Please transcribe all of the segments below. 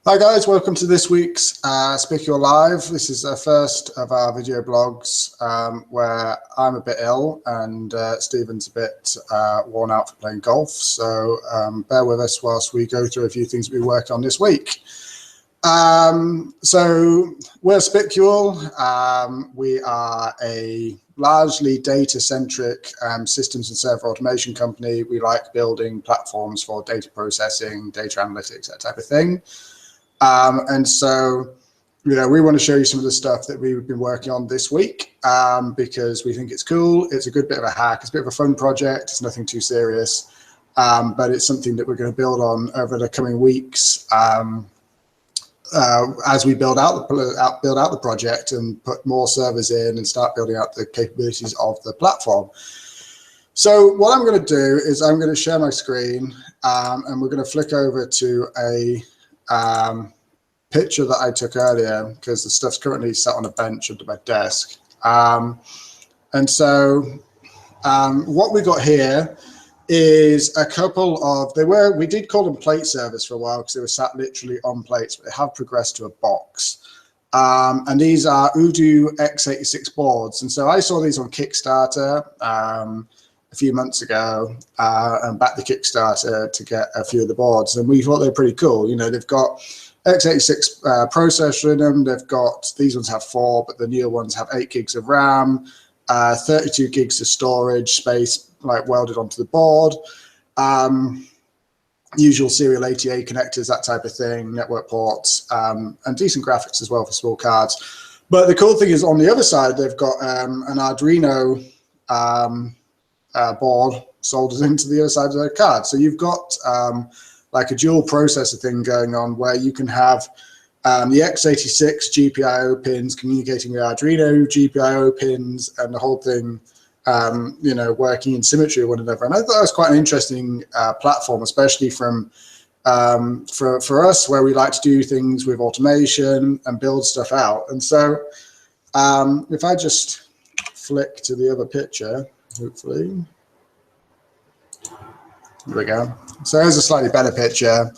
Hi guys, welcome to this week's Spicule Live. This is the first of our video blogs where I'm a bit ill and Stephen's a bit worn out for playing golf. So bear with us whilst we go through a few things we worked on this week. So we're Spicule. We are a largely data-centric systems and server automation company. We like building platforms for data processing, data analytics, that type of thing. And so, we want to show you some of the stuff that we've been working on this week because we think it's cool. It's a good bit of a hack. It's a bit of a fun project. It's nothing too serious, but it's something that we're going to build on over the coming weeks as we build out the project and put more servers in and start building out the capabilities of the platform. So what I'm going to do is I'm going to share my screen and we're going to flick over to a picture that I took earlier because the stuff's currently sat on a bench under my desk. And so what we got here is a couple of, we did call them plate servers for a while because they were sat literally on plates, but they have progressed to a box. And these are Odoo x86 boards. And so I saw these on Kickstarter a few months ago and backed the Kickstarter to get a few of the boards. And we thought they were pretty cool. They've got x86 processor in them. These ones have 4, but the newer ones have 8 gigs of RAM, 32 gigs of storage space, like welded onto the board, usual serial ATA connectors, that type of thing, network ports, and decent graphics as well for small cards. But the cool thing is on the other side, they've got an Arduino board soldered into the other side of the card. So you've got like a dual processor thing going on where you can have the x86 GPIO pins communicating with Arduino GPIO pins and the whole thing, working in symmetry with one another. And I thought that was quite an interesting platform, especially for us, where we like to do things with automation and build stuff out. And so if I just flick to the other picture, hopefully. There we go. So there's a slightly better picture.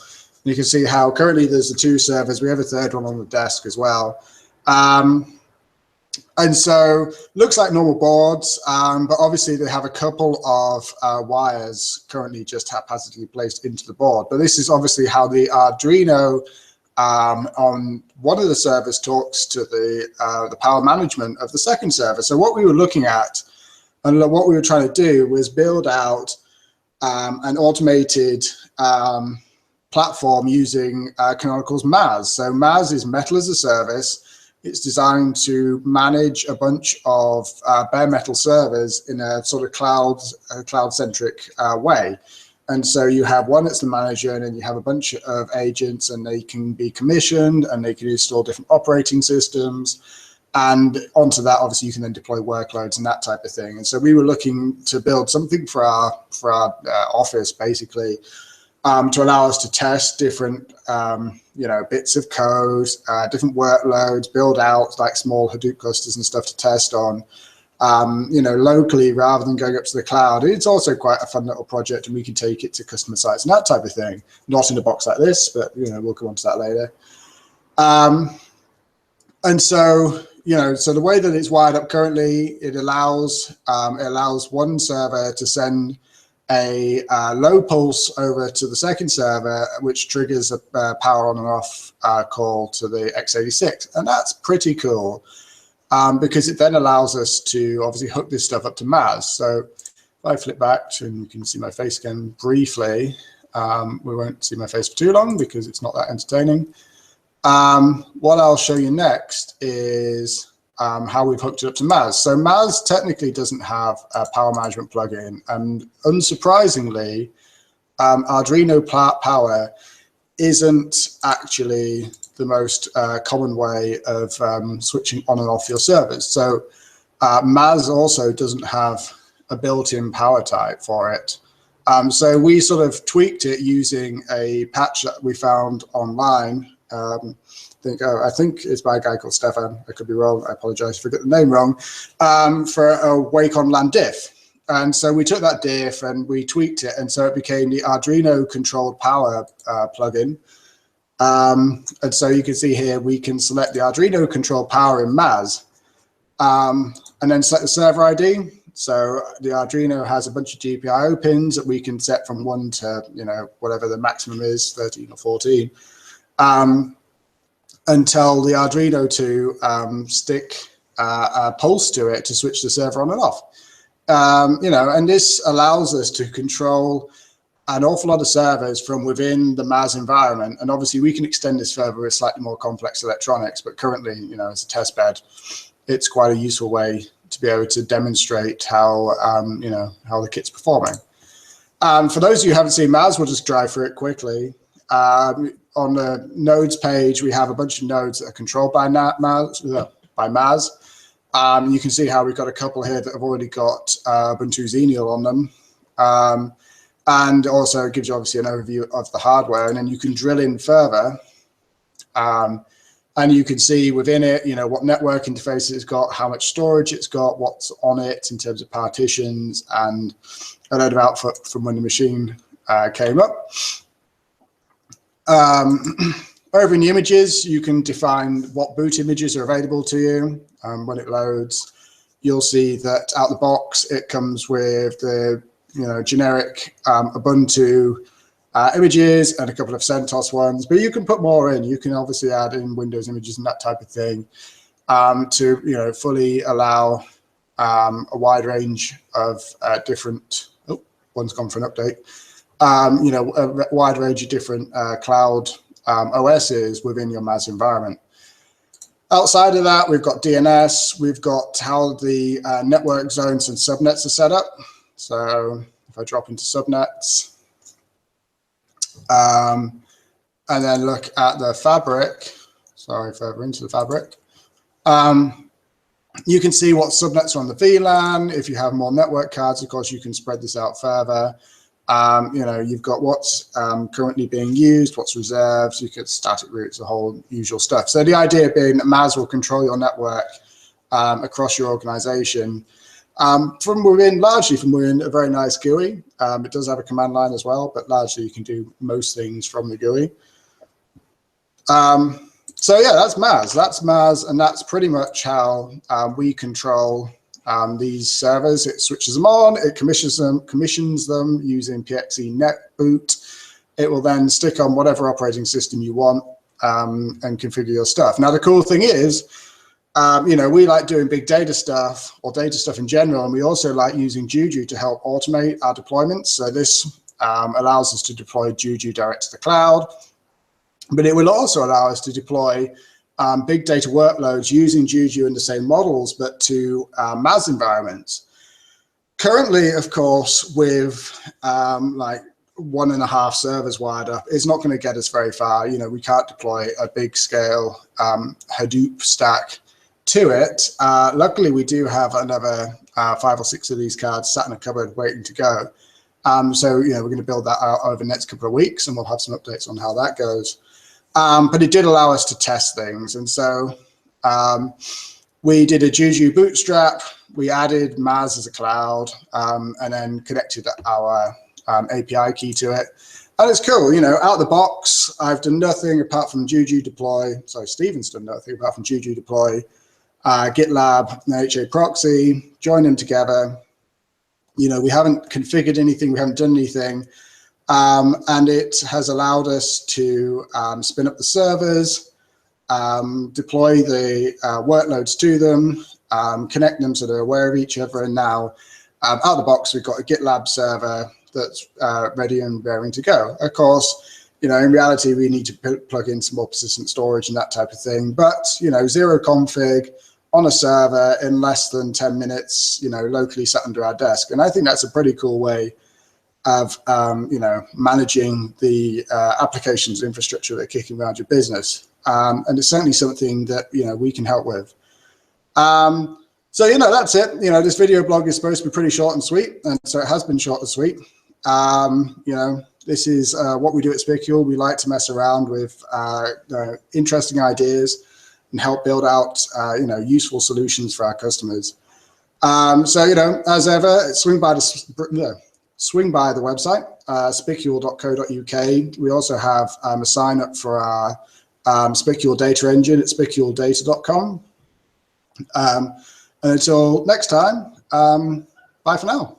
You can see how currently there's the 2 servers. We have a third one on the desk as well. And so looks like normal boards, but obviously they have a couple of wires currently just haphazardly placed into the board. But this is obviously how the Arduino on one of the servers talks to the power management of the second server. So what we were looking at and what we were trying to do was build out an automated platform using Canonical's MAAS. So MAAS is Metal as a Service. It's designed to manage a bunch of bare metal servers in a sort of cloud-centric way. And so you have one that's the manager, and then you have a bunch of agents, and they can be commissioned, and they can install different operating systems. And onto that, obviously, you can then deploy workloads and that type of thing. And so we were looking to build something for our office, basically, to allow us to test different, bits of code, different workloads, build out like small Hadoop clusters and stuff to test on, locally rather than going up to the cloud. It's also quite a fun little project, and we can take it to customer sites and that type of thing. Not in a box like this, but we'll come on to that later. And so, so the way that it's wired up currently, it allows one server to send a low pulse over to the second server, which triggers a power on and off call to the x86. And that's pretty cool because it then allows us to obviously hook this stuff up to MAAS. So if I flip back and you can see my face again briefly, we won't see my face for too long because it's not that entertaining. What I'll show you next is how we've hooked it up to MAAS. So MAAS technically doesn't have a power management plugin, and unsurprisingly, Arduino Power isn't actually the most common way of switching on and off your servers. So MAAS also doesn't have a built-in power type for it. So we sort of tweaked it using a patch that we found online. I think it's by a guy called Stefan. I could be wrong. I apologize if I get the name wrong. For a Wake on LAN diff. And so we took that diff and we tweaked it, and so it became the Arduino controlled power plugin. And so you can see here, we can select the Arduino control power in MAAS, and then set the server ID. So the Arduino has a bunch of GPIO pins that we can set from 1 to, whatever the maximum is, 13 or 14, and tell the Arduino to stick a pulse to it to switch the server on and off. And this allows us to control an awful lot of servers from within the MAAS environment. And obviously we can extend this further with slightly more complex electronics, but currently, as a test bed, it's quite a useful way to be able to demonstrate how, how the kit's performing. For those of you who haven't seen MAAS, we'll just drive through it quickly. On the nodes page, we have a bunch of nodes that are controlled by MAAS. You can see how we've got a couple here that have already got Ubuntu Xenial on them. And also it gives you obviously an overview of the hardware, and then you can drill in further. And you can see within it, what network interface it's got, how much storage it's got, what's on it in terms of partitions, and a load of output from when the machine came up. Over in the images, you can define what boot images are available to you. When it loads, you'll see that out the box, it comes with the generic Ubuntu images and a couple of CentOS ones, but you can put more in. You can obviously add in Windows images and that type of thing to fully allow a wide range of different. Oh, one's gone for an update. A wide range of different cloud OSs within your MAAS environment. Outside of that, we've got DNS. We've got how the network zones and subnets are set up. So if I drop into subnets and then look at the fabric, further into the fabric, you can see what subnets are on the VLAN. If you have more network cards, of course, you can spread this out further. You've got what's currently being used, what's reserved, you get static routes, the whole usual stuff. So the idea being that MAAS will control your network across your organization largely from within a very nice GUI. It does have a command line as well, but largely you can do most things from the GUI. So yeah, that's MAAS, and that's pretty much how we control these servers. It switches them on, it commissions them using PXE NetBoot. It will then stick on whatever operating system you want and configure your stuff. Now, the cool thing is, we like doing big data stuff or data stuff in general, and we also like using Juju to help automate our deployments. So this allows us to deploy Juju direct to the cloud, but it will also allow us to deploy big data workloads using Juju in the same models, but to MAAS environments. Currently, of course, with like 1.5 servers wired up, it's not going to get us very far. We can't deploy a big scale Hadoop stack to it. Luckily, we do have another 5 or 6 of these cards sat in a cupboard waiting to go. So, we're going to build that out over the next couple of weeks, and we'll have some updates on how that goes. But it did allow us to test things. And so we did a Juju bootstrap. We added MAAS as a cloud, and then connected our API key to it. And it's cool, out of the box, I've done nothing apart from Juju deploy. Sorry, Stephen's done nothing apart from Juju deploy, GitLab, and HA proxy, join them together. We haven't configured anything, we haven't done anything. And it has allowed us to spin up the servers, deploy the workloads to them, connect them so they're aware of each other. And now out of the box, we've got a GitLab server that's ready and raring to go. Of course, in reality, we need to plug in some more persistent storage and that type of thing. But, zero config on a server in less than 10 minutes, locally sat under our desk. And I think that's a pretty cool way of managing the applications infrastructure that are kicking around your business, and it's certainly something that we can help with. So that's it. This video blog is supposed to be pretty short and sweet, and so it has been short and sweet. This is what we do at Spicule. We like to mess around with interesting ideas and help build out useful solutions for our customers. So as ever, swing by the website, spicule.co.uk. We also have a sign up for our Spicule data engine at spiculedata.com. And until next time, bye for now.